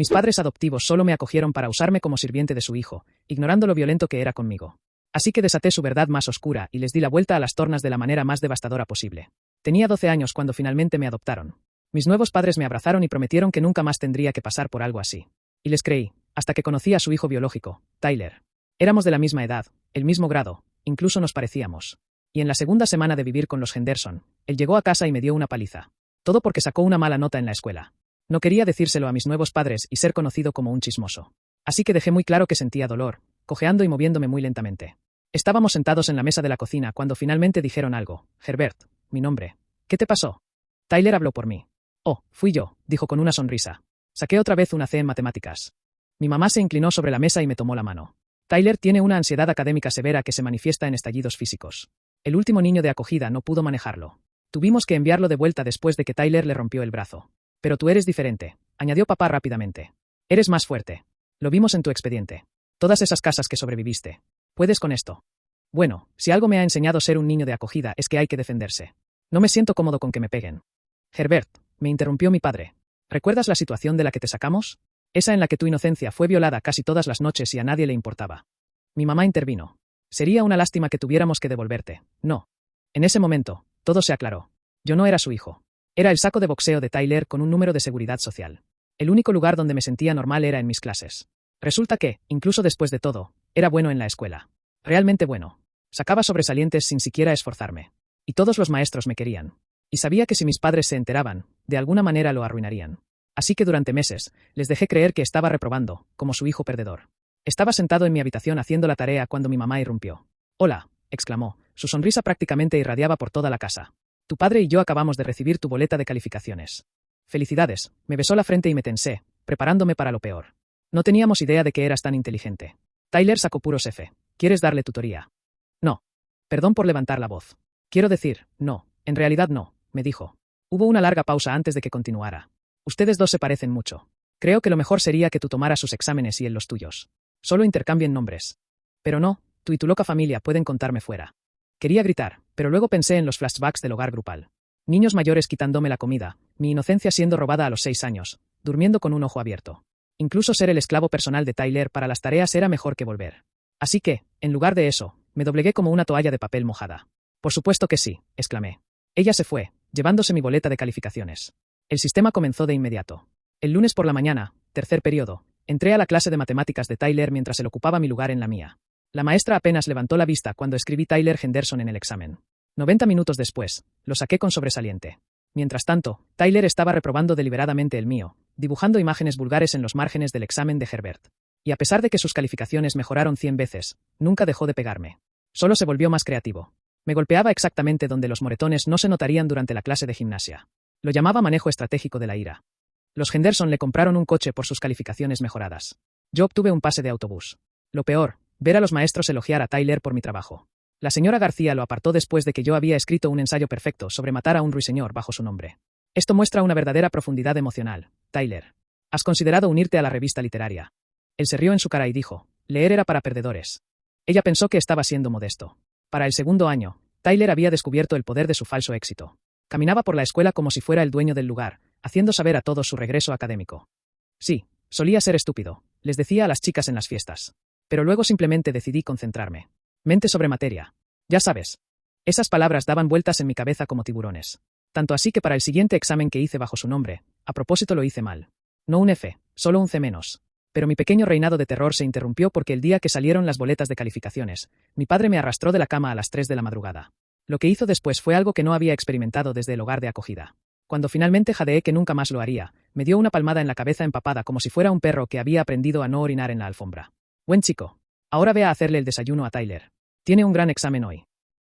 Mis padres adoptivos solo me acogieron para usarme como sirviente de su hijo, ignorando lo violento que era conmigo. Así que desaté su verdad más oscura y les di la vuelta a las tornas de la manera más devastadora posible. Tenía 12 años cuando finalmente me adoptaron. Mis nuevos padres me abrazaron y prometieron que nunca más tendría que pasar por algo así. Y les creí, hasta que conocí a su hijo biológico, Tyler. Éramos de la misma edad, el mismo grado, incluso nos parecíamos. Y en la segunda semana de vivir con los Henderson, él llegó a casa y me dio una paliza. Todo porque sacó una mala nota en la escuela. No quería decírselo a mis nuevos padres y ser conocido como un chismoso. Así que dejé muy claro que sentía dolor, cojeando y moviéndome muy lentamente. Estábamos sentados en la mesa de la cocina cuando finalmente dijeron algo. Herbert, mi nombre. ¿Qué te pasó? Tyler habló por mí. Oh, fui yo, dijo con una sonrisa. Saqué otra vez una C en matemáticas. Mi mamá se inclinó sobre la mesa y me tomó la mano. Tyler tiene una ansiedad académica severa que se manifiesta en estallidos físicos. El último niño de acogida no pudo manejarlo. Tuvimos que enviarlo de vuelta después de que Tyler le rompió el brazo. Pero tú eres diferente, añadió papá rápidamente. Eres más fuerte. Lo vimos en tu expediente. Todas esas casas que sobreviviste. ¿Puedes con esto? Bueno, si algo me ha enseñado ser un niño de acogida es que hay que defenderse. No me siento cómodo con que me peguen. Herbert, me interrumpió mi padre. ¿Recuerdas la situación de la que te sacamos? Esa en la que tu inocencia fue violada casi todas las noches y a nadie le importaba. Mi mamá intervino. Sería una lástima que tuviéramos que devolverte. No. En ese momento, todo se aclaró. Yo no era su hijo. Era el saco de boxeo de Tyler con un número de seguridad social. El único lugar donde me sentía normal era en mis clases. Resulta que, incluso después de todo, era bueno en la escuela. Realmente bueno. Sacaba sobresalientes sin siquiera esforzarme. Y todos los maestros me querían. Y sabía que si mis padres se enteraban, de alguna manera lo arruinarían. Así que durante meses, les dejé creer que estaba reprobando, como su hijo perdedor. Estaba sentado en mi habitación haciendo la tarea cuando mi mamá irrumpió. «Hola», exclamó. Su sonrisa prácticamente irradiaba por toda la casa. «Tu padre y yo acabamos de recibir tu boleta de calificaciones». «Felicidades», me besó la frente y me tensé, preparándome para lo peor. No teníamos idea de que eras tan inteligente. Tyler sacó puros F. ¿Quieres darle tutoría? No. Perdón por levantar la voz. Quiero decir, no, en realidad no, me dijo. Hubo una larga pausa antes de que continuara. Ustedes dos se parecen mucho. Creo que lo mejor sería que tú tomaras sus exámenes y él los tuyos. Solo intercambien nombres. Pero no, tú y tu loca familia pueden contarme fuera. Quería gritar, pero luego pensé en los flashbacks del hogar grupal. Niños mayores quitándome la comida, mi inocencia siendo robada a los 6 años, durmiendo con un ojo abierto. Incluso ser el esclavo personal de Tyler para las tareas era mejor que volver. Así que, en lugar de eso, me doblegué como una toalla de papel mojada. Por supuesto que sí, exclamé. Ella se fue, llevándose mi boleta de calificaciones. El sistema comenzó de inmediato. El lunes por la mañana, tercer periodo, entré a la clase de matemáticas de Tyler mientras él ocupaba mi lugar en la mía. La maestra apenas levantó la vista cuando escribí Tyler Henderson en el examen. 90 minutos después, lo saqué con sobresaliente. Mientras tanto, Tyler estaba reprobando deliberadamente el mío, dibujando imágenes vulgares en los márgenes del examen de Herbert. Y a pesar de que sus calificaciones mejoraron 100 veces, nunca dejó de pegarme. Solo se volvió más creativo. Me golpeaba exactamente donde los moretones no se notarían durante la clase de gimnasia. Lo llamaba manejo estratégico de la ira. Los Henderson le compraron un coche por sus calificaciones mejoradas. Yo obtuve un pase de autobús. Lo peor, ver a los maestros elogiar a Tyler por mi trabajo. La señora García lo apartó después de que yo había escrito un ensayo perfecto sobre matar a un ruiseñor bajo su nombre. Esto muestra una verdadera profundidad emocional, Tyler. ¿Has considerado unirte a la revista literaria? Él se rió en su cara y dijo, leer era para perdedores. Ella pensó que estaba siendo modesto. Para el segundo año, Tyler había descubierto el poder de su falso éxito. Caminaba por la escuela como si fuera el dueño del lugar, haciendo saber a todos su regreso académico. Sí, solía ser estúpido, les decía a las chicas en las fiestas. Pero luego simplemente decidí concentrarme. Mente sobre materia. Ya sabes. Esas palabras daban vueltas en mi cabeza como tiburones. Tanto así que para el siguiente examen que hice bajo su nombre, a propósito lo hice mal. No un F, solo un C-. Pero mi pequeño reinado de terror se interrumpió porque el día que salieron las boletas de calificaciones, mi padre me arrastró de la cama a las 3 de la madrugada. Lo que hizo después fue algo que no había experimentado desde el hogar de acogida. Cuando finalmente jadeé que nunca más lo haría, me dio una palmada en la cabeza empapada como si fuera un perro que había aprendido a no orinar en la alfombra. Buen chico. Ahora ve a hacerle el desayuno a Tyler. Tiene un gran examen hoy.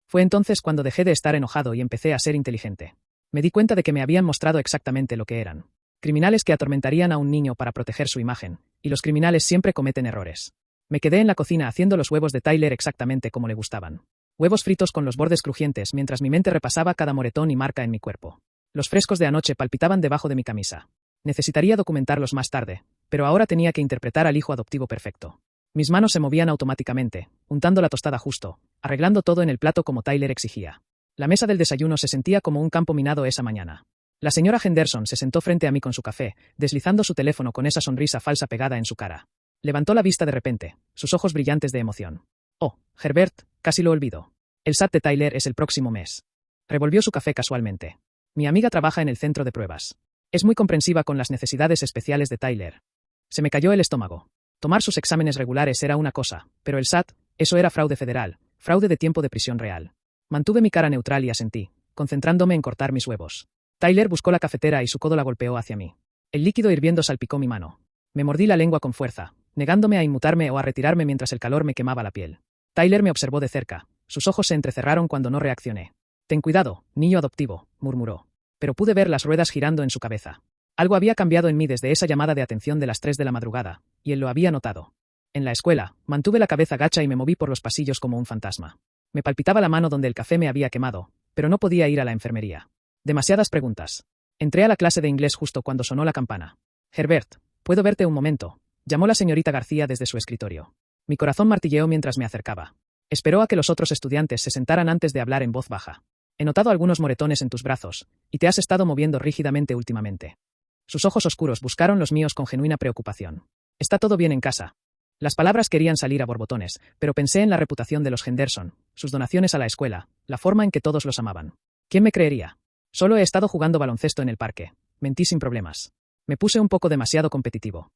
Fue entonces cuando dejé de estar enojado y empecé a ser inteligente. Me di cuenta de que me habían mostrado exactamente lo que eran. Criminales que atormentarían a un niño para proteger su imagen, y los criminales siempre cometen errores. Me quedé en la cocina haciendo los huevos de Tyler exactamente como le gustaban. Huevos fritos con los bordes crujientes mientras mi mente repasaba cada moretón y marca en mi cuerpo. Los frescos de anoche palpitaban debajo de mi camisa. Necesitaría documentarlos más tarde, pero ahora tenía que interpretar al hijo adoptivo perfecto. Mis manos se movían automáticamente, untando la tostada justo, arreglando todo en el plato como Tyler exigía. La mesa del desayuno se sentía como un campo minado esa mañana. La señora Henderson se sentó frente a mí con su café, deslizando su teléfono con esa sonrisa falsa pegada en su cara. Levantó la vista de repente, sus ojos brillantes de emoción. Oh, Herbert, casi lo olvido. El SAT de Tyler es el próximo mes. Revolvió su café casualmente. Mi amiga trabaja en el centro de pruebas. Es muy comprensiva con las necesidades especiales de Tyler. Se me cayó el estómago. Tomar sus exámenes regulares era una cosa, pero el SAT, eso era fraude federal, fraude de tiempo de prisión real. Mantuve mi cara neutral y asentí, concentrándome en cortar mis huevos. Tyler buscó la cafetera y su codo la golpeó hacia mí. El líquido hirviendo salpicó mi mano. Me mordí la lengua con fuerza, negándome a inmutarme o a retirarme mientras el calor me quemaba la piel. Tyler me observó de cerca. Sus ojos se entrecerraron cuando no reaccioné. Ten cuidado, niño adoptivo, murmuró. Pero pude ver las ruedas girando en su cabeza. Algo había cambiado en mí desde esa llamada de atención de las 3 de la madrugada, y él lo había notado. En la escuela, mantuve la cabeza gacha y me moví por los pasillos como un fantasma. Me palpitaba la mano donde el café me había quemado, pero no podía ir a la enfermería. Demasiadas preguntas. Entré a la clase de inglés justo cuando sonó la campana. Herbert, ¿puedo verte un momento?, llamó la señorita García desde su escritorio. Mi corazón martilleó mientras me acercaba. Esperó a que los otros estudiantes se sentaran antes de hablar en voz baja. He notado algunos moretones en tus brazos, y te has estado moviendo rígidamente últimamente. Sus ojos oscuros buscaron los míos con genuina preocupación. ¿Está todo bien en casa? Las palabras querían salir a borbotones, pero pensé en la reputación de los Henderson, sus donaciones a la escuela, la forma en que todos los amaban. ¿Quién me creería? Solo he estado jugando baloncesto en el parque. Mentí sin problemas. Me puse un poco demasiado competitivo.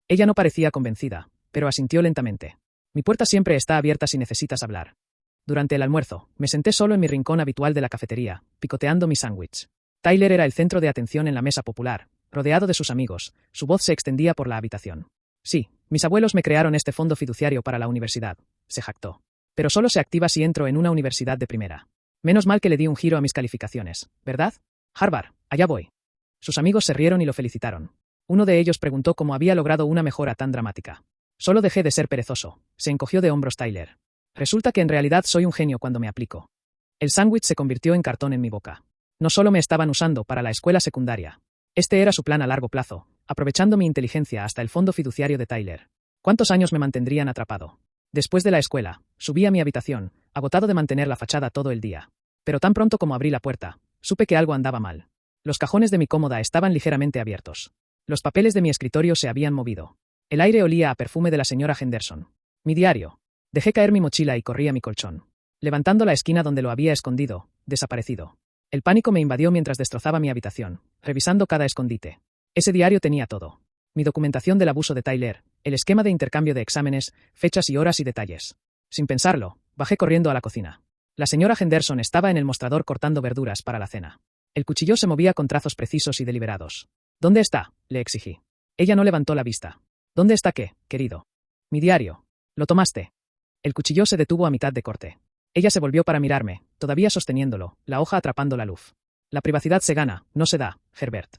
Ella no parecía convencida, pero asintió lentamente. Mi puerta siempre está abierta si necesitas hablar. Durante el almuerzo, me senté solo en mi rincón habitual de la cafetería, picoteando mi sándwich. Tyler era el centro de atención en la mesa popular, rodeado de sus amigos. Su voz se extendía por la habitación. Sí, mis abuelos me crearon este fondo fiduciario para la universidad, se jactó. Pero solo se activa si entro en una universidad de primera. Menos mal que le di un giro a mis calificaciones, ¿verdad? Harvard, allá voy. Sus amigos se rieron y lo felicitaron. Uno de ellos preguntó cómo había logrado una mejora tan dramática. Solo dejé de ser perezoso, se encogió de hombros Tyler. Resulta que en realidad soy un genio cuando me aplico. El sándwich se convirtió en cartón en mi boca. No solo me estaban usando para la escuela secundaria. Este era su plan a largo plazo, aprovechando mi inteligencia hasta el fondo fiduciario de Tyler. ¿Cuántos años me mantendrían atrapado? Después de la escuela, subí a mi habitación, agotado de mantener la fachada todo el día. Pero tan pronto como abrí la puerta, supe que algo andaba mal. Los cajones de mi cómoda estaban ligeramente abiertos. Los papeles de mi escritorio se habían movido. El aire olía a perfume de la señora Henderson. Mi diario. Dejé caer mi mochila y corrí a mi colchón. Levantando la esquina donde lo había escondido, desaparecido. El pánico me invadió mientras destrozaba mi habitación, revisando cada escondite. Ese diario tenía todo. Mi documentación del abuso de Tyler, el esquema de intercambio de exámenes, fechas y horas y detalles. Sin pensarlo, bajé corriendo a la cocina. La señora Henderson estaba en el mostrador cortando verduras para la cena. El cuchillo se movía con trazos precisos y deliberados. ¿Dónde está?, le exigí. Ella no levantó la vista. ¿Dónde está qué, querido? Mi diario. ¿Lo tomaste? El cuchillo se detuvo a mitad de corte. Ella se volvió para mirarme, todavía sosteniéndolo, la hoja atrapando la luz. La privacidad se gana, no se da, Herbert.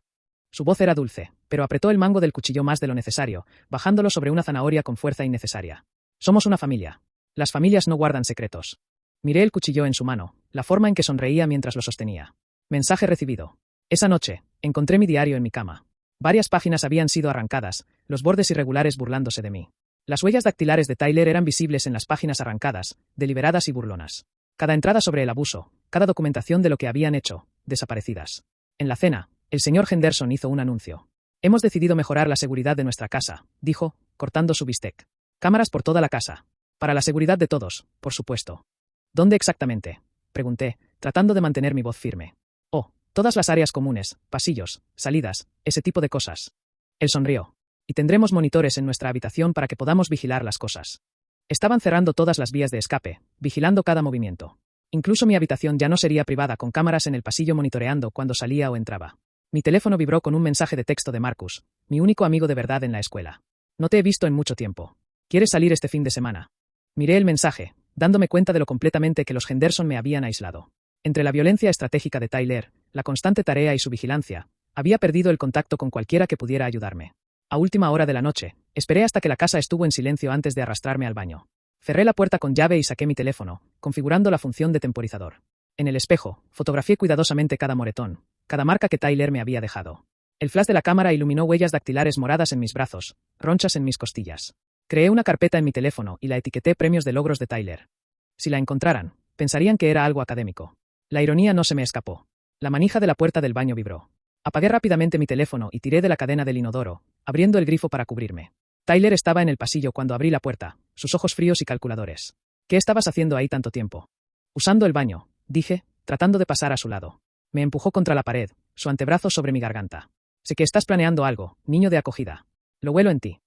Su voz era dulce, pero apretó el mango del cuchillo más de lo necesario, bajándolo sobre una zanahoria con fuerza innecesaria. Somos una familia. Las familias no guardan secretos. Miré el cuchillo en su mano, la forma en que sonreía mientras lo sostenía. Mensaje recibido. Esa noche, encontré mi diario en mi cama. Varias páginas habían sido arrancadas, los bordes irregulares burlándose de mí. Las huellas dactilares de Tyler eran visibles en las páginas arrancadas, deliberadas y burlonas. Cada entrada sobre el abuso, cada documentación de lo que habían hecho, desaparecidas. En la cena, el señor Henderson hizo un anuncio. Hemos decidido mejorar la seguridad de nuestra casa, dijo, cortando su bistec. Cámaras por toda la casa. Para la seguridad de todos, por supuesto. ¿Dónde exactamente?, pregunté, tratando de mantener mi voz firme. Oh, todas las áreas comunes, pasillos, salidas, ese tipo de cosas. Él sonrió. Y tendremos monitores en nuestra habitación para que podamos vigilar las cosas. Estaban cerrando todas las vías de escape, vigilando cada movimiento. Incluso mi habitación ya no sería privada con cámaras en el pasillo monitoreando cuando salía o entraba. Mi teléfono vibró con un mensaje de texto de Marcus, mi único amigo de verdad en la escuela. No te he visto en mucho tiempo. ¿Quieres salir este fin de semana? Miré el mensaje, dándome cuenta de lo completamente que los Henderson me habían aislado. Entre la violencia estratégica de Tyler, la constante tarea y su vigilancia, había perdido el contacto con cualquiera que pudiera ayudarme. A última hora de la noche, esperé hasta que la casa estuvo en silencio antes de arrastrarme al baño. Cerré la puerta con llave y saqué mi teléfono, configurando la función de temporizador. En el espejo, fotografié cuidadosamente cada moretón, cada marca que Tyler me había dejado. El flash de la cámara iluminó huellas dactilares moradas en mis brazos, ronchas en mis costillas. Creé una carpeta en mi teléfono y la etiqueté premios de logros de Tyler. Si la encontraran, pensarían que era algo académico. La ironía no se me escapó. La manija de la puerta del baño vibró. Apagué rápidamente mi teléfono y tiré de la cadena del inodoro, abriendo el grifo para cubrirme. Tyler estaba en el pasillo cuando abrí la puerta, sus ojos fríos y calculadores. ¿Qué estabas haciendo ahí tanto tiempo? Usando el baño, dije, tratando de pasar a su lado. Me empujó contra la pared, su antebrazo sobre mi garganta. Sé que estás planeando algo, niño de acogida. Lo huelo en ti.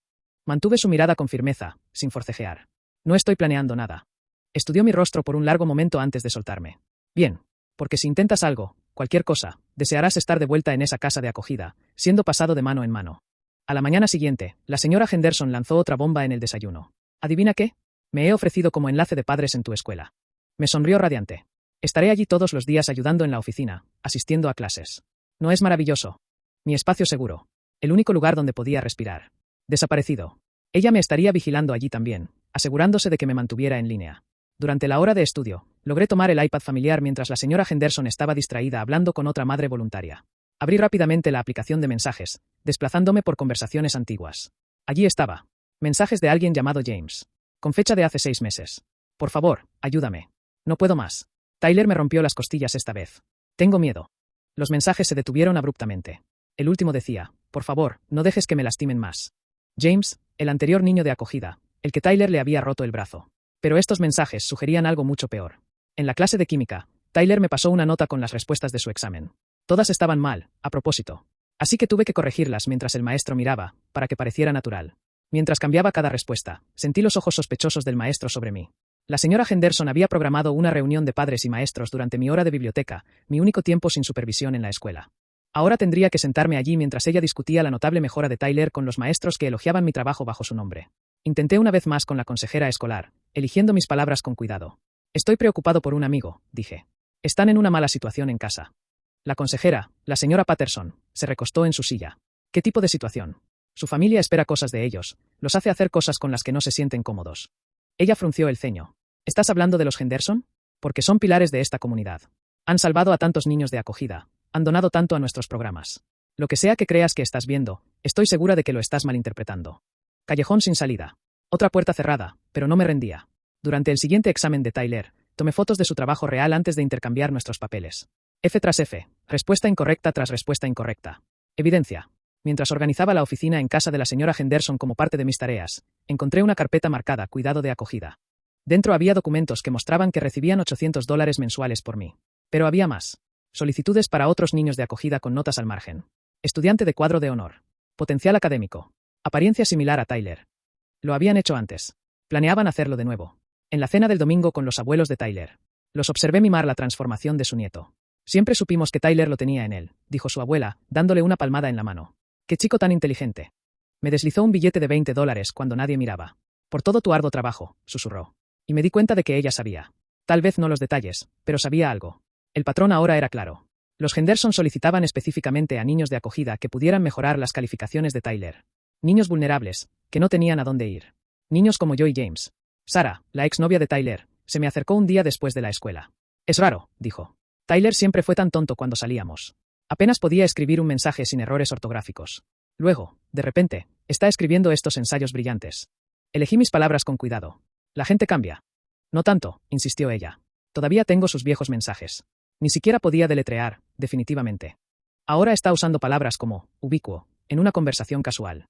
Mantuve su mirada con firmeza, sin forcejear. No estoy planeando nada. Estudió mi rostro por un largo momento antes de soltarme. Bien, porque si intentas algo, cualquier cosa, desearás estar de vuelta en esa casa de acogida, siendo pasado de mano en mano. A la mañana siguiente, la señora Henderson lanzó otra bomba en el desayuno. ¿Adivina qué? Me he ofrecido como enlace de padres en tu escuela. Me sonrió radiante. Estaré allí todos los días ayudando en la oficina, asistiendo a clases. ¿No es maravilloso? Mi espacio seguro. El único lugar donde podía respirar. Desaparecido. Ella me estaría vigilando allí también, asegurándose de que me mantuviera en línea. Durante la hora de estudio, logré tomar el iPad familiar mientras la señora Henderson estaba distraída hablando con otra madre voluntaria. Abrí rápidamente la aplicación de mensajes, desplazándome por conversaciones antiguas. Allí estaba. Mensajes de alguien llamado James. Con fecha de hace 6 meses. Por favor, ayúdame. No puedo más. Tyler me rompió las costillas esta vez. Tengo miedo. Los mensajes se detuvieron abruptamente. El último decía, por favor, no dejes que me lastimen más. James, el anterior niño de acogida, el que Tyler le había roto el brazo. Pero estos mensajes sugerían algo mucho peor. En la clase de química, Tyler me pasó una nota con las respuestas de su examen. Todas estaban mal, a propósito. Así que tuve que corregirlas mientras el maestro miraba, para que pareciera natural. Mientras cambiaba cada respuesta, sentí los ojos sospechosos del maestro sobre mí. La señora Henderson había programado una reunión de padres y maestros durante mi hora de biblioteca, mi único tiempo sin supervisión en la escuela. Ahora tendría que sentarme allí mientras ella discutía la notable mejora de Tyler con los maestros que elogiaban mi trabajo bajo su nombre. Intenté una vez más con la consejera escolar, eligiendo mis palabras con cuidado. Estoy preocupado por un amigo, dije. Están en una mala situación en casa. La consejera, la señora Patterson, se recostó en su silla. ¿Qué tipo de situación? Su familia espera cosas de ellos, los hace hacer cosas con las que no se sienten cómodos. Ella frunció el ceño. ¿Estás hablando de los Henderson? Porque son pilares de esta comunidad. Han salvado a tantos niños de acogida, han donado tanto a nuestros programas. Lo que sea que creas que estás viendo, estoy segura de que lo estás malinterpretando. Callejón sin salida. Otra puerta cerrada, pero no me rendía. Durante el siguiente examen de Tyler, tomé fotos de su trabajo real antes de intercambiar nuestros papeles. F tras F, respuesta incorrecta tras respuesta incorrecta. Evidencia. Mientras organizaba la oficina en casa de la señora Henderson como parte de mis tareas, encontré una carpeta marcada Cuidado de acogida. Dentro había documentos que mostraban que recibían $800 mensuales por mí. Pero había más. Solicitudes para otros niños de acogida con notas al margen. Estudiante de cuadro de honor. Potencial académico. Apariencia similar a Tyler. Lo habían hecho antes. Planeaban hacerlo de nuevo. En la cena del domingo con los abuelos de Tyler. Los observé mimar la transformación de su nieto. Siempre supimos que Tyler lo tenía en él, dijo su abuela, dándole una palmada en la mano. ¡Qué chico tan inteligente! Me deslizó un billete de $20 cuando nadie miraba. Por todo tu arduo trabajo, susurró. Y me di cuenta de que ella sabía. Tal vez no los detalles, pero sabía algo. El patrón ahora era claro. Los Henderson solicitaban específicamente a niños de acogida que pudieran mejorar las calificaciones de Tyler. Niños vulnerables, que no tenían a dónde ir. Niños como yo y James. Sara, la exnovia de Tyler, se me acercó un día después de la escuela. Es raro, dijo. Tyler siempre fue tan tonto cuando salíamos. Apenas podía escribir un mensaje sin errores ortográficos. Luego, de repente, está escribiendo estos ensayos brillantes. Elegí mis palabras con cuidado. La gente cambia. No tanto, insistió ella. Todavía tengo sus viejos mensajes. Ni siquiera podía deletrear, definitivamente. Ahora está usando palabras como ubicuo, en una conversación casual.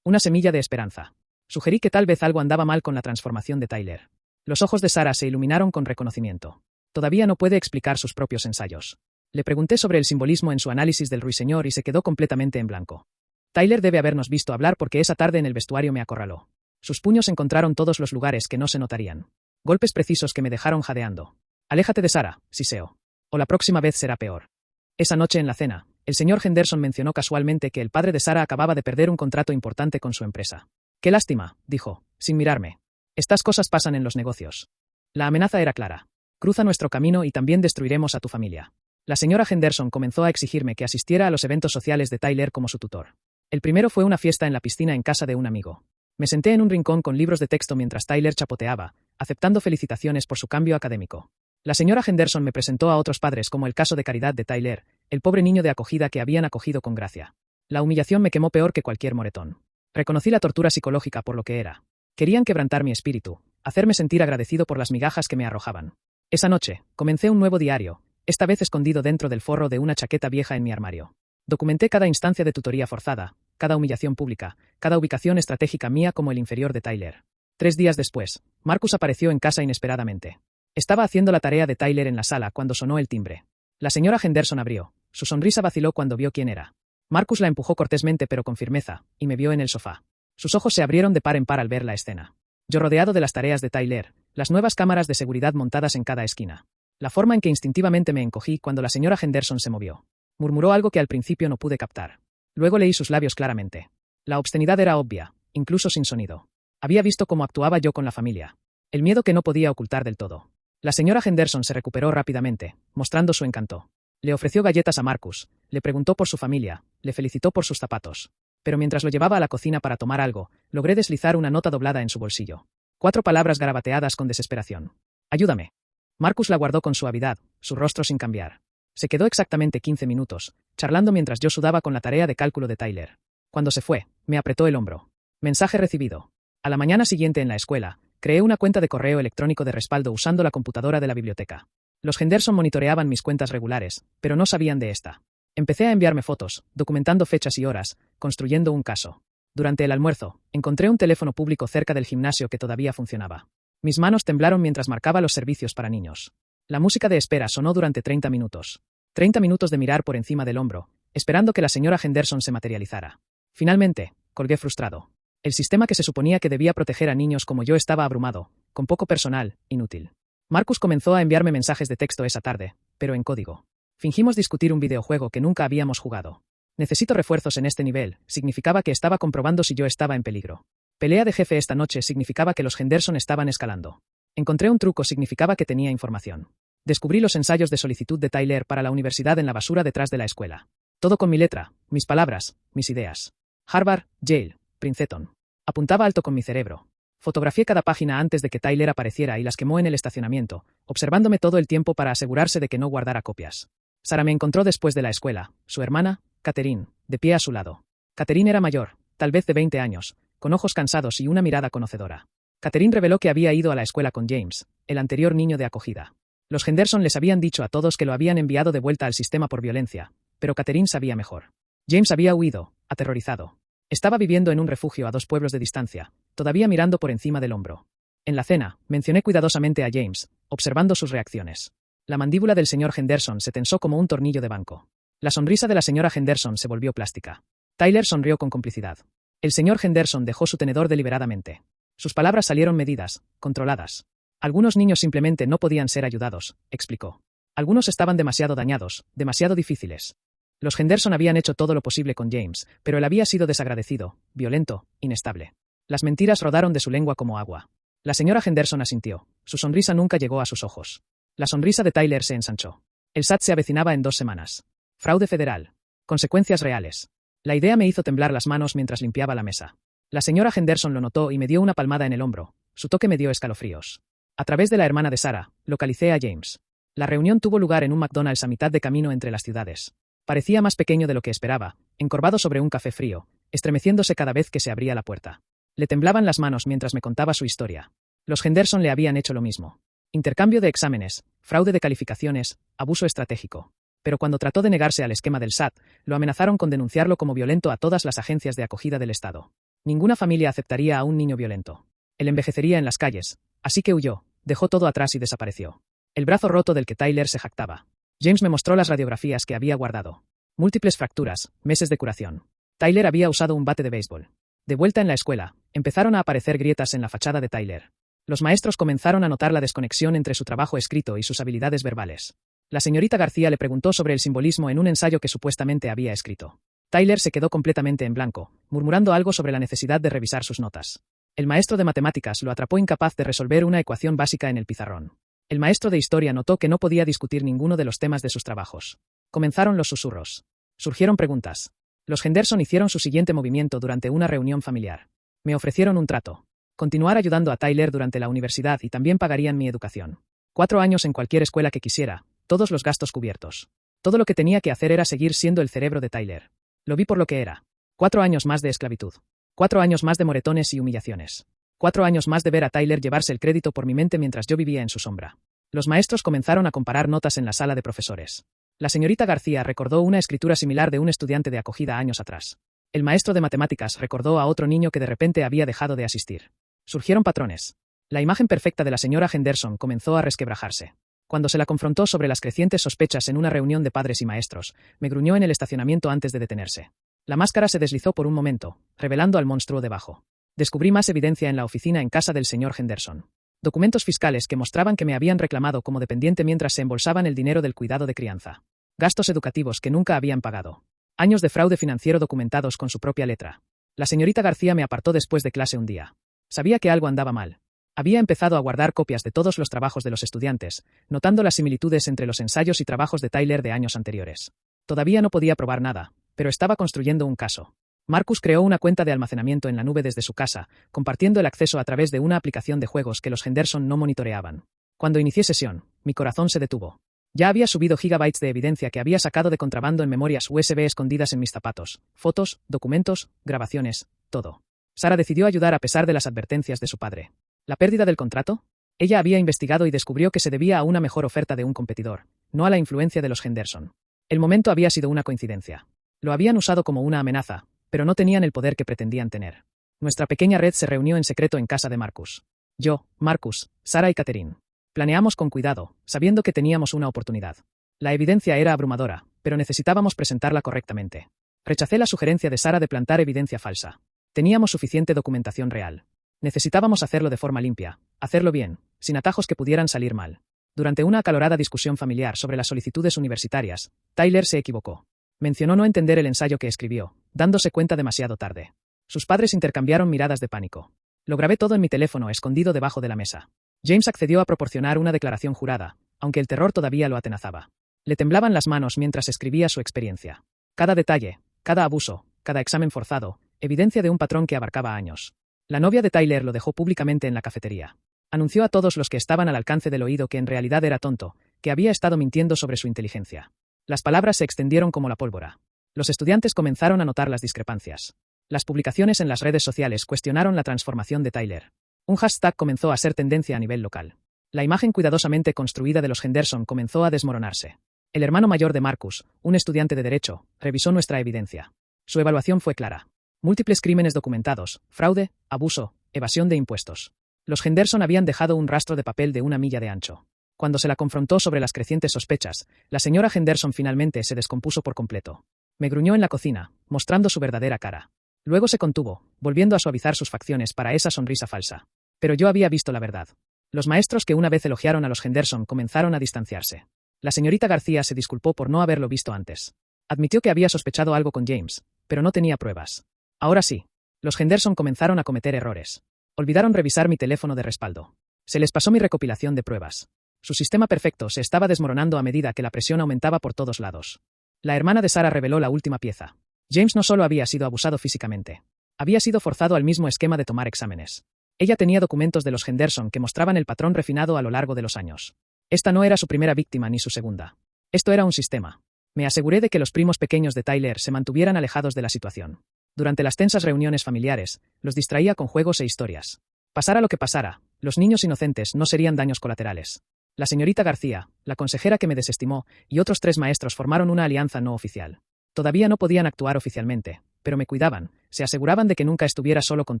Una semilla de esperanza. Sugerí que tal vez algo andaba mal con la transformación de Tyler. Los ojos de Sara se iluminaron con reconocimiento. Todavía no puede explicar sus propios ensayos. Le pregunté sobre el simbolismo en su análisis del ruiseñor y se quedó completamente en blanco. Tyler debe habernos visto hablar porque esa tarde en el vestuario me acorraló. Sus puños encontraron todos los lugares que no se notarían. Golpes precisos que me dejaron jadeando. Aléjate de Sara, siseo. O la próxima vez será peor. Esa noche en la cena, el señor Henderson mencionó casualmente que el padre de Sara acababa de perder un contrato importante con su empresa. Qué lástima, dijo, sin mirarme. Estas cosas pasan en los negocios. La amenaza era clara. Cruza nuestro camino y también destruiremos a tu familia. La señora Henderson comenzó a exigirme que asistiera a los eventos sociales de Tyler como su tutor. El primero fue una fiesta en la piscina en casa de un amigo. Me senté en un rincón con libros de texto mientras Tyler chapoteaba, aceptando felicitaciones por su cambio académico. La señora Henderson me presentó a otros padres como el caso de caridad de Tyler, el pobre niño de acogida que habían acogido con gracia. La humillación me quemó peor que cualquier moretón. Reconocí la tortura psicológica por lo que era. Querían quebrantar mi espíritu, hacerme sentir agradecido por las migajas que me arrojaban. Esa noche, comencé un nuevo diario, esta vez escondido dentro del forro de una chaqueta vieja en mi armario. Documenté cada instancia de tutoría forzada, cada humillación pública, cada ubicación estratégica mía como el inferior de Tyler. 3 días después, Marcus apareció en casa inesperadamente. Estaba haciendo la tarea de Tyler en la sala cuando sonó el timbre. La señora Henderson abrió. Su sonrisa vaciló cuando vio quién era. Marcus la empujó cortésmente pero con firmeza, y me vio en el sofá. Sus ojos se abrieron de par en par al ver la escena. Yo rodeado de las tareas de Tyler, las nuevas cámaras de seguridad montadas en cada esquina. La forma en que instintivamente me encogí cuando la señora Henderson se movió. Murmuró algo que al principio no pude captar. Luego leí sus labios claramente. La obscenidad era obvia, incluso sin sonido. Había visto cómo actuaba yo con la familia. El miedo que no podía ocultar del todo. La señora Henderson se recuperó rápidamente, mostrando su encanto. Le ofreció galletas a Marcus, le preguntó por su familia, le felicitó por sus zapatos. Pero mientras lo llevaba a la cocina para tomar algo, logré deslizar una nota doblada en su bolsillo. 4 palabras garabateadas con desesperación. Ayúdame. Marcus la guardó con suavidad, su rostro sin cambiar. Se quedó exactamente 15 minutos, charlando mientras yo sudaba con la tarea de cálculo de Tyler. Cuando se fue, me apretó el hombro. Mensaje recibido. A la mañana siguiente en la escuela, creé una cuenta de correo electrónico de respaldo usando la computadora de la biblioteca. Los Henderson monitoreaban mis cuentas regulares, pero no sabían de esta. Empecé a enviarme fotos, documentando fechas y horas, construyendo un caso. Durante el almuerzo, encontré un teléfono público cerca del gimnasio que todavía funcionaba. Mis manos temblaron mientras marcaba los servicios para niños. La música de espera sonó durante 30 minutos. 30 minutos de mirar por encima del hombro, esperando que la señora Henderson se materializara. Finalmente, colgué frustrado. El sistema que se suponía que debía proteger a niños como yo estaba abrumado, con poco personal, inútil. Marcus comenzó a enviarme mensajes de texto esa tarde, pero en código. Fingimos discutir un videojuego que nunca habíamos jugado. Necesito refuerzos en este nivel, significaba que estaba comprobando si yo estaba en peligro. Pelea de jefe esta noche significaba que los Henderson estaban escalando. Encontré un truco significaba que tenía información. Descubrí los ensayos de solicitud de Tyler para la universidad en la basura detrás de la escuela. Todo con mi letra, mis palabras, mis ideas. Harvard, Yale, Princeton. Apuntaba alto con mi cerebro. Fotografié cada página antes de que Tyler apareciera y las quemó en el estacionamiento, observándome todo el tiempo para asegurarse de que no guardara copias. Sara me encontró después de la escuela, su hermana, Catherine, de pie a su lado. Catherine era mayor, tal vez de 20 años, con ojos cansados y una mirada conocedora. Catherine reveló que había ido a la escuela con James, el anterior niño de acogida. Los Henderson les habían dicho a todos que lo habían enviado de vuelta al sistema por violencia, pero Catherine sabía mejor. James había huido, aterrorizado. Estaba viviendo en un refugio a 2 pueblos de distancia, todavía mirando por encima del hombro. En la cena, mencioné cuidadosamente a James, observando sus reacciones. La mandíbula del señor Henderson se tensó como un tornillo de banco. La sonrisa de la señora Henderson se volvió plástica. Tyler sonrió con complicidad. El señor Henderson dejó su tenedor deliberadamente. Sus palabras salieron medidas, controladas. Algunos niños simplemente no podían ser ayudados, explicó. Algunos estaban demasiado dañados, demasiado difíciles. Los Henderson habían hecho todo lo posible con James, pero él había sido desagradecido, violento, inestable. Las mentiras rodaron de su lengua como agua. La señora Henderson asintió. Su sonrisa nunca llegó a sus ojos. La sonrisa de Tyler se ensanchó. El SAT se avecinaba en 2 semanas. Fraude federal. Consecuencias reales. La idea me hizo temblar las manos mientras limpiaba la mesa. La señora Henderson lo notó y me dio una palmada en el hombro. Su toque me dio escalofríos. A través de la hermana de Sara, localicé a James. La reunión tuvo lugar en un McDonald's a mitad de camino entre las ciudades. Parecía más pequeño de lo que esperaba, encorvado sobre un café frío, estremeciéndose cada vez que se abría la puerta. Le temblaban las manos mientras me contaba su historia. Los Henderson le habían hecho lo mismo. Intercambio de exámenes, fraude de calificaciones, abuso estratégico. Pero cuando trató de negarse al esquema del SAT, lo amenazaron con denunciarlo como violento a todas las agencias de acogida del Estado. Ninguna familia aceptaría a un niño violento. Él envejecería en las calles, así que huyó, dejó todo atrás y desapareció. El brazo roto del que Tyler se jactaba. James me mostró las radiografías que había guardado. Múltiples fracturas, meses de curación. Tyler había usado un bate de béisbol. De vuelta en la escuela, empezaron a aparecer grietas en la fachada de Tyler. Los maestros comenzaron a notar la desconexión entre su trabajo escrito y sus habilidades verbales. La señorita García le preguntó sobre el simbolismo en un ensayo que supuestamente había escrito. Tyler se quedó completamente en blanco, murmurando algo sobre la necesidad de revisar sus notas. El maestro de matemáticas lo atrapó incapaz de resolver una ecuación básica en el pizarrón. El maestro de historia notó que no podía discutir ninguno de los temas de sus trabajos. Comenzaron los susurros. Surgieron preguntas. Los Henderson hicieron su siguiente movimiento durante una reunión familiar. Me ofrecieron un trato. Continuar ayudando a Tyler durante la universidad y también pagarían mi educación. 4 años en cualquier escuela que quisiera, todos los gastos cubiertos. Todo lo que tenía que hacer era seguir siendo el cerebro de Tyler. Lo vi por lo que era. 4 años más de esclavitud. 4 años más de moretones y humillaciones. 4 años más de ver a Tyler llevarse el crédito por mi mente mientras yo vivía en su sombra. Los maestros comenzaron a comparar notas en la sala de profesores. La señorita García recordó una escritura similar de un estudiante de acogida años atrás. El maestro de matemáticas recordó a otro niño que de repente había dejado de asistir. Surgieron patrones. La imagen perfecta de la señora Henderson comenzó a resquebrajarse. Cuando se la confrontó sobre las crecientes sospechas en una reunión de padres y maestros, me gruñó en el estacionamiento antes de detenerse. La máscara se deslizó por un momento, revelando al monstruo debajo. Descubrí más evidencia en la oficina en casa del señor Henderson. Documentos fiscales que mostraban que me habían reclamado como dependiente mientras se embolsaban el dinero del cuidado de crianza. Gastos educativos que nunca habían pagado. Años de fraude financiero documentados con su propia letra. La señorita García me apartó después de clase un día. Sabía que algo andaba mal. Había empezado a guardar copias de todos los trabajos de los estudiantes, notando las similitudes entre los ensayos y trabajos de Tyler de años anteriores. Todavía no podía probar nada, pero estaba construyendo un caso. Marcus creó una cuenta de almacenamiento en la nube desde su casa, compartiendo el acceso a través de una aplicación de juegos que los Henderson no monitoreaban. Cuando inicié sesión, mi corazón se detuvo. Ya había subido gigabytes de evidencia que había sacado de contrabando en memorias USB escondidas en mis zapatos, fotos, documentos, grabaciones, todo. Sara decidió ayudar a pesar de las advertencias de su padre. ¿La pérdida del contrato? Ella había investigado y descubrió que se debía a una mejor oferta de un competidor, no a la influencia de los Henderson. El momento había sido una coincidencia. Lo habían usado como una amenaza, pero no tenían el poder que pretendían tener. Nuestra pequeña red se reunió en secreto en casa de Marcus. Yo, Marcus, Sara y Catherine. Planeamos con cuidado, sabiendo que teníamos una oportunidad. La evidencia era abrumadora, pero necesitábamos presentarla correctamente. Rechacé la sugerencia de Sara de plantar evidencia falsa. Teníamos suficiente documentación real. Necesitábamos hacerlo de forma limpia, hacerlo bien, sin atajos que pudieran salir mal. Durante una acalorada discusión familiar sobre las solicitudes universitarias, Tyler se equivocó. Mencionó no entender el ensayo que escribió, dándose cuenta demasiado tarde. Sus padres intercambiaron miradas de pánico. Lo grabé todo en mi teléfono escondido debajo de la mesa. James accedió a proporcionar una declaración jurada, aunque el terror todavía lo atenazaba. Le temblaban las manos mientras escribía su experiencia. Cada detalle, cada abuso, cada examen forzado, evidencia de un patrón que abarcaba años. La novia de Tyler lo dejó públicamente en la cafetería. Anunció a todos los que estaban al alcance del oído que en realidad era tonto, que había estado mintiendo sobre su inteligencia. Las palabras se extendieron como la pólvora. Los estudiantes comenzaron a notar las discrepancias. Las publicaciones en las redes sociales cuestionaron la transformación de Tyler. Un hashtag comenzó a ser tendencia a nivel local. La imagen cuidadosamente construida de los Henderson comenzó a desmoronarse. El hermano mayor de Marcus, un estudiante de Derecho, revisó nuestra evidencia. Su evaluación fue clara. Múltiples crímenes documentados, fraude, abuso, evasión de impuestos. Los Henderson habían dejado un rastro de papel de 1 milla de ancho. Cuando se la confrontó sobre las crecientes sospechas, la señora Henderson finalmente se descompuso por completo. Me gruñó en la cocina, mostrando su verdadera cara. Luego se contuvo, volviendo a suavizar sus facciones para esa sonrisa falsa. Pero yo había visto la verdad. Los maestros que una vez elogiaron a los Henderson comenzaron a distanciarse. La señorita García se disculpó por no haberlo visto antes. Admitió que había sospechado algo con James, pero no tenía pruebas. Ahora sí. Los Henderson comenzaron a cometer errores. Olvidaron revisar mi teléfono de respaldo. Se les pasó mi recopilación de pruebas. Su sistema perfecto se estaba desmoronando a medida que la presión aumentaba por todos lados. La hermana de Sara reveló la última pieza. James no solo había sido abusado físicamente. Había sido forzado al mismo esquema de tomar exámenes. Ella tenía documentos de los Henderson que mostraban el patrón refinado a lo largo de los años. Esta no era su primera víctima ni su segunda. Esto era un sistema. Me aseguré de que los primos pequeños de Tyler se mantuvieran alejados de la situación. Durante las tensas reuniones familiares, los distraía con juegos e historias. Pasara lo que pasara, los niños inocentes no serían daños colaterales. La señorita García, la consejera que me desestimó, y otros 3 maestros formaron una alianza no oficial. Todavía no podían actuar oficialmente, pero me cuidaban, se aseguraban de que nunca estuviera solo con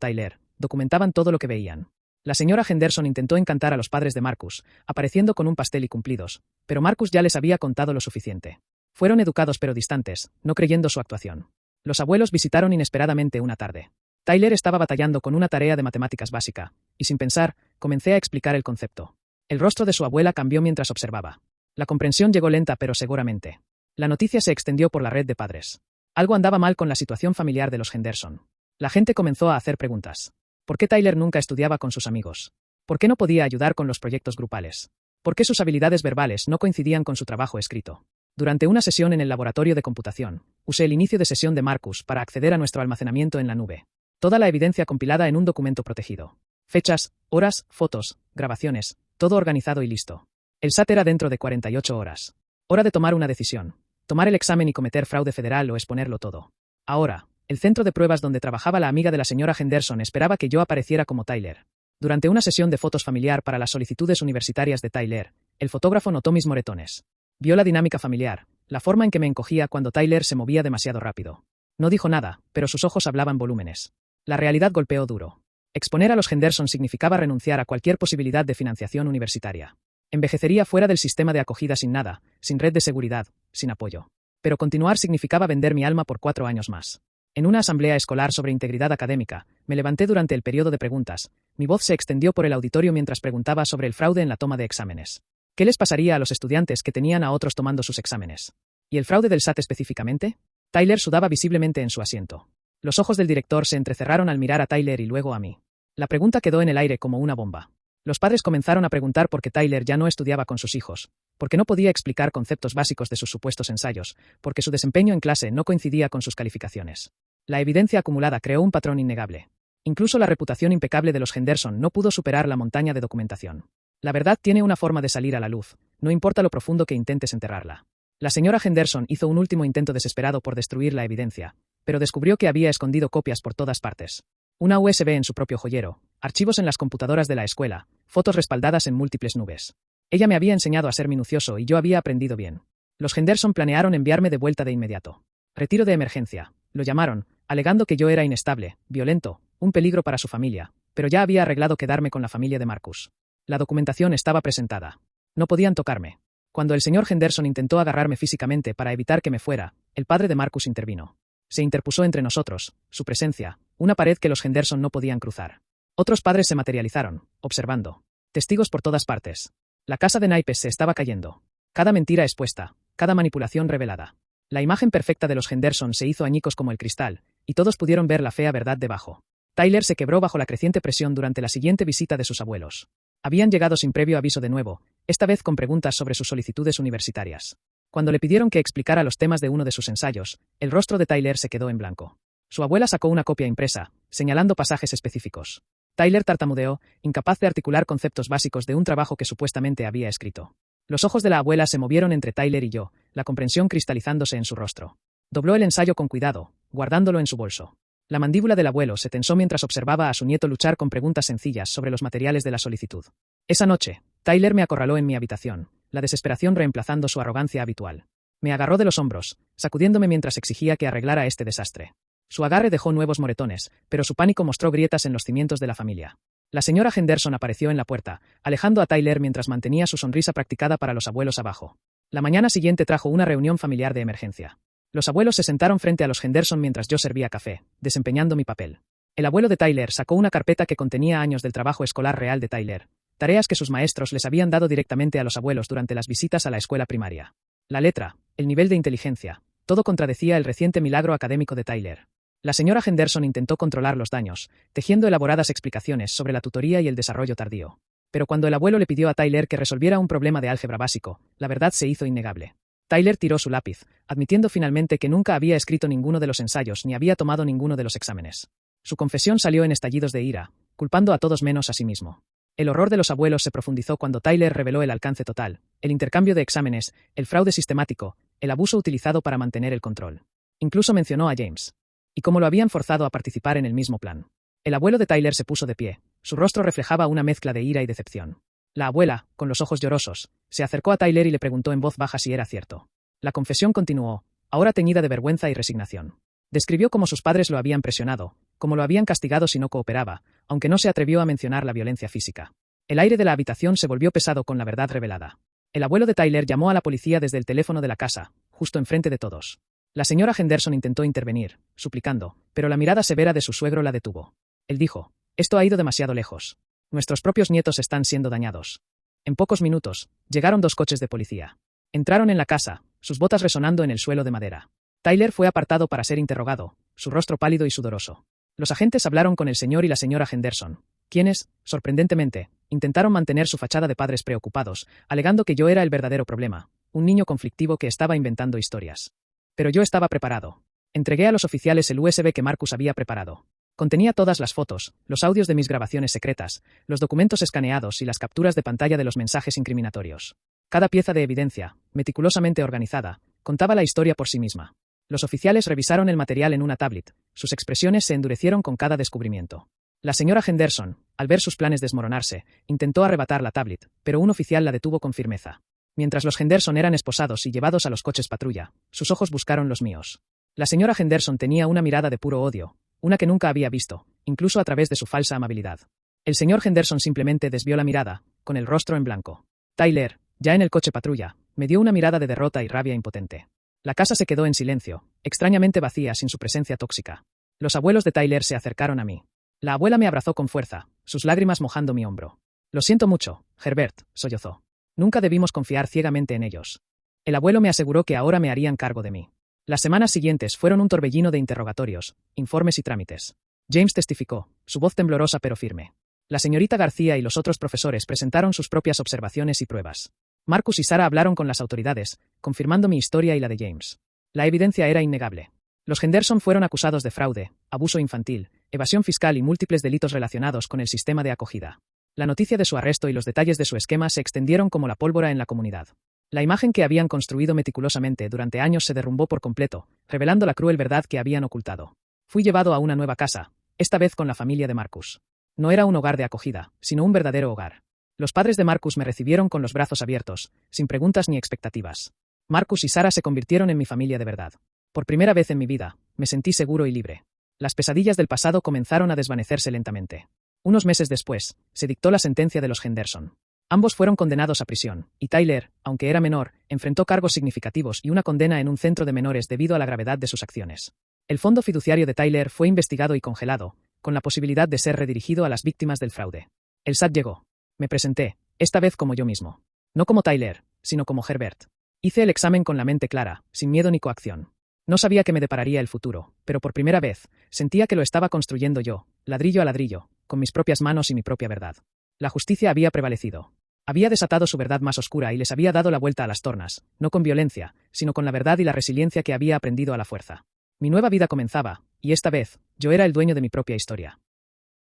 Tyler, documentaban todo lo que veían. La señora Henderson intentó encantar a los padres de Marcus, apareciendo con un pastel y cumplidos, pero Marcus ya les había contado lo suficiente. Fueron educados pero distantes, no creyendo su actuación. Los abuelos visitaron inesperadamente una tarde. Tyler estaba batallando con una tarea de matemáticas básica, y sin pensar, comencé a explicar el concepto. El rostro de su abuela cambió mientras observaba. La comprensión llegó lenta pero seguramente. La noticia se extendió por la red de padres. Algo andaba mal con la situación familiar de los Henderson. La gente comenzó a hacer preguntas. ¿Por qué Tyler nunca estudiaba con sus amigos? ¿Por qué no podía ayudar con los proyectos grupales? ¿Por qué sus habilidades verbales no coincidían con su trabajo escrito? Durante una sesión en el laboratorio de computación, usé el inicio de sesión de Marcus para acceder a nuestro almacenamiento en la nube. Toda la evidencia compilada en un documento protegido. Fechas, horas, fotos, grabaciones, todo organizado y listo. El SAT era dentro de 48 horas. Hora de tomar una decisión. Tomar el examen y cometer fraude federal o exponerlo todo. Ahora, el centro de pruebas donde trabajaba la amiga de la señora Henderson esperaba que yo apareciera como Tyler. Durante una sesión de fotos familiar para las solicitudes universitarias de Tyler, el fotógrafo notó mis moretones. Vio la dinámica familiar, la forma en que me encogía cuando Tyler se movía demasiado rápido. No dijo nada, pero sus ojos hablaban volúmenes. La realidad golpeó duro. Exponer a los Henderson significaba renunciar a cualquier posibilidad de financiación universitaria. Envejecería fuera del sistema de acogida sin nada, sin red de seguridad, sin apoyo. Pero continuar significaba vender mi alma por 4 años más. En una asamblea escolar sobre integridad académica, me levanté durante el periodo de preguntas. Mi voz se extendió por el auditorio mientras preguntaba sobre el fraude en la toma de exámenes. ¿Qué les pasaría a los estudiantes que tenían a otros tomando sus exámenes? ¿Y el fraude del SAT específicamente? Tyler sudaba visiblemente en su asiento. Los ojos del director se entrecerraron al mirar a Tyler y luego a mí. La pregunta quedó en el aire como una bomba. Los padres comenzaron a preguntar por qué Tyler ya no estudiaba con sus hijos, porque no podía explicar conceptos básicos de sus supuestos ensayos, porque su desempeño en clase no coincidía con sus calificaciones. La evidencia acumulada creó un patrón innegable. Incluso la reputación impecable de los Henderson no pudo superar la montaña de documentación. La verdad tiene una forma de salir a la luz, no importa lo profundo que intentes enterrarla. La señora Henderson hizo un último intento desesperado por destruir la evidencia, pero descubrió que había escondido copias por todas partes. Una USB en su propio joyero, archivos en las computadoras de la escuela, fotos respaldadas en múltiples nubes. Ella me había enseñado a ser minucioso y yo había aprendido bien. Los Henderson planearon enviarme de vuelta de inmediato. Retiro de emergencia, lo llamaron, alegando que yo era inestable, violento, un peligro para su familia, pero ya había arreglado quedarme con la familia de Marcus. La documentación estaba presentada. No podían tocarme. Cuando el señor Henderson intentó agarrarme físicamente para evitar que me fuera, el padre de Marcus intervino. Se interpuso entre nosotros, su presencia, una pared que los Henderson no podían cruzar. Otros padres se materializaron, observando. Testigos por todas partes. La casa de naipes se estaba cayendo. Cada mentira expuesta, cada manipulación revelada. La imagen perfecta de los Henderson se hizo añicos como el cristal, y todos pudieron ver la fea verdad debajo. Tyler se quebró bajo la creciente presión durante la siguiente visita de sus abuelos. Habían llegado sin previo aviso de nuevo, esta vez con preguntas sobre sus solicitudes universitarias. Cuando le pidieron que explicara los temas de uno de sus ensayos, el rostro de Tyler se quedó en blanco. Su abuela sacó una copia impresa, señalando pasajes específicos. Tyler tartamudeó, incapaz de articular conceptos básicos de un trabajo que supuestamente había escrito. Los ojos de la abuela se movieron entre Tyler y yo, la comprensión cristalizándose en su rostro. Dobló el ensayo con cuidado, guardándolo en su bolso. La mandíbula del abuelo se tensó mientras observaba a su nieto luchar con preguntas sencillas sobre los materiales de la solicitud. Esa noche, Tyler me acorraló en mi habitación, la desesperación reemplazando su arrogancia habitual. Me agarró de los hombros, sacudiéndome mientras exigía que arreglara este desastre. Su agarre dejó nuevos moretones, pero su pánico mostró grietas en los cimientos de la familia. La señora Henderson apareció en la puerta, alejando a Tyler mientras mantenía su sonrisa practicada para los abuelos abajo. La mañana siguiente trajo una reunión familiar de emergencia. Los abuelos se sentaron frente a los Henderson mientras yo servía café, desempeñando mi papel. El abuelo de Tyler sacó una carpeta que contenía años del trabajo escolar real de Tyler, tareas que sus maestros les habían dado directamente a los abuelos durante las visitas a la escuela primaria. La letra, el nivel de inteligencia, todo contradecía el reciente milagro académico de Tyler. La señora Henderson intentó controlar los daños, tejiendo elaboradas explicaciones sobre la tutoría y el desarrollo tardío. Pero cuando el abuelo le pidió a Tyler que resolviera un problema de álgebra básico, la verdad se hizo innegable. Tyler tiró su lápiz, admitiendo finalmente que nunca había escrito ninguno de los ensayos ni había tomado ninguno de los exámenes. Su confesión salió en estallidos de ira, culpando a todos menos a sí mismo. El horror de los abuelos se profundizó cuando Tyler reveló el alcance total, el intercambio de exámenes, el fraude sistemático, el abuso utilizado para mantener el control. Incluso mencionó a James. Y cómo lo habían forzado a participar en el mismo plan. El abuelo de Tyler se puso de pie, su rostro reflejaba una mezcla de ira y decepción. La abuela, con los ojos llorosos, se acercó a Tyler y le preguntó en voz baja si era cierto. La confesión continuó, ahora teñida de vergüenza y resignación. Describió cómo sus padres lo habían presionado, cómo lo habían castigado si no cooperaba, aunque no se atrevió a mencionar la violencia física. El aire de la habitación se volvió pesado con la verdad revelada. El abuelo de Tyler llamó a la policía desde el teléfono de la casa, justo enfrente de todos. La señora Henderson intentó intervenir, suplicando, pero la mirada severa de su suegro la detuvo. Él dijo, esto ha ido demasiado lejos. Nuestros propios nietos están siendo dañados. En pocos minutos, llegaron 2 coches de policía. Entraron en la casa, sus botas resonando en el suelo de madera. Tyler fue apartado para ser interrogado, su rostro pálido y sudoroso. Los agentes hablaron con el señor y la señora Henderson, quienes, sorprendentemente, intentaron mantener su fachada de padres preocupados, alegando que yo era el verdadero problema, un niño conflictivo que estaba inventando historias. Pero yo estaba preparado. Entregué a los oficiales el USB que Marcus había preparado. Contenía todas las fotos, los audios de mis grabaciones secretas, los documentos escaneados y las capturas de pantalla de los mensajes incriminatorios. Cada pieza de evidencia, meticulosamente organizada, contaba la historia por sí misma. Los oficiales revisaron el material en una tablet, sus expresiones se endurecieron con cada descubrimiento. La señora Henderson, al ver sus planes desmoronarse, intentó arrebatar la tablet, pero un oficial la detuvo con firmeza. Mientras los Henderson eran esposados y llevados a los coches patrulla, sus ojos buscaron los míos. La señora Henderson tenía una mirada de puro odio, una que nunca había visto, incluso a través de su falsa amabilidad. El señor Henderson simplemente desvió la mirada, con el rostro en blanco. Tyler, ya en el coche patrulla, me dio una mirada de derrota y rabia impotente. La casa se quedó en silencio, extrañamente vacía sin su presencia tóxica. Los abuelos de Tyler se acercaron a mí. La abuela me abrazó con fuerza, sus lágrimas mojando mi hombro. Lo siento mucho, Herbert, sollozó. Nunca debimos confiar ciegamente en ellos. El abuelo me aseguró que ahora me harían cargo de mí. Las semanas siguientes fueron un torbellino de interrogatorios, informes y trámites. James testificó, su voz temblorosa pero firme. La señorita García y los otros profesores presentaron sus propias observaciones y pruebas. Marcus y Sarah hablaron con las autoridades, confirmando mi historia y la de James. La evidencia era innegable. Los Henderson fueron acusados de fraude, abuso infantil, evasión fiscal y múltiples delitos relacionados con el sistema de acogida. La noticia de su arresto y los detalles de su esquema se extendieron como la pólvora en la comunidad. La imagen que habían construido meticulosamente durante años se derrumbó por completo, revelando la cruel verdad que habían ocultado. Fui llevado a una nueva casa, esta vez con la familia de Marcus. No era un hogar de acogida, sino un verdadero hogar. Los padres de Marcus me recibieron con los brazos abiertos, sin preguntas ni expectativas. Marcus y Sarah se convirtieron en mi familia de verdad. Por primera vez en mi vida, me sentí seguro y libre. Las pesadillas del pasado comenzaron a desvanecerse lentamente. Unos meses después, se dictó la sentencia de los Henderson. Ambos fueron condenados a prisión, y Tyler, aunque era menor, enfrentó cargos significativos y una condena en un centro de menores debido a la gravedad de sus acciones. El fondo fiduciario de Tyler fue investigado y congelado, con la posibilidad de ser redirigido a las víctimas del fraude. El SAT llegó. Me presenté, esta vez como yo mismo. No como Tyler, sino como Herbert. Hice el examen con la mente clara, sin miedo ni coacción. No sabía qué me depararía el futuro, pero por primera vez, sentía que lo estaba construyendo yo, ladrillo a ladrillo, con mis propias manos y mi propia verdad. La justicia había prevalecido. Había desatado su verdad más oscura y les había dado la vuelta a las tornas, no con violencia, sino con la verdad y la resiliencia que había aprendido a la fuerza. Mi nueva vida comenzaba, y esta vez, yo era el dueño de mi propia historia.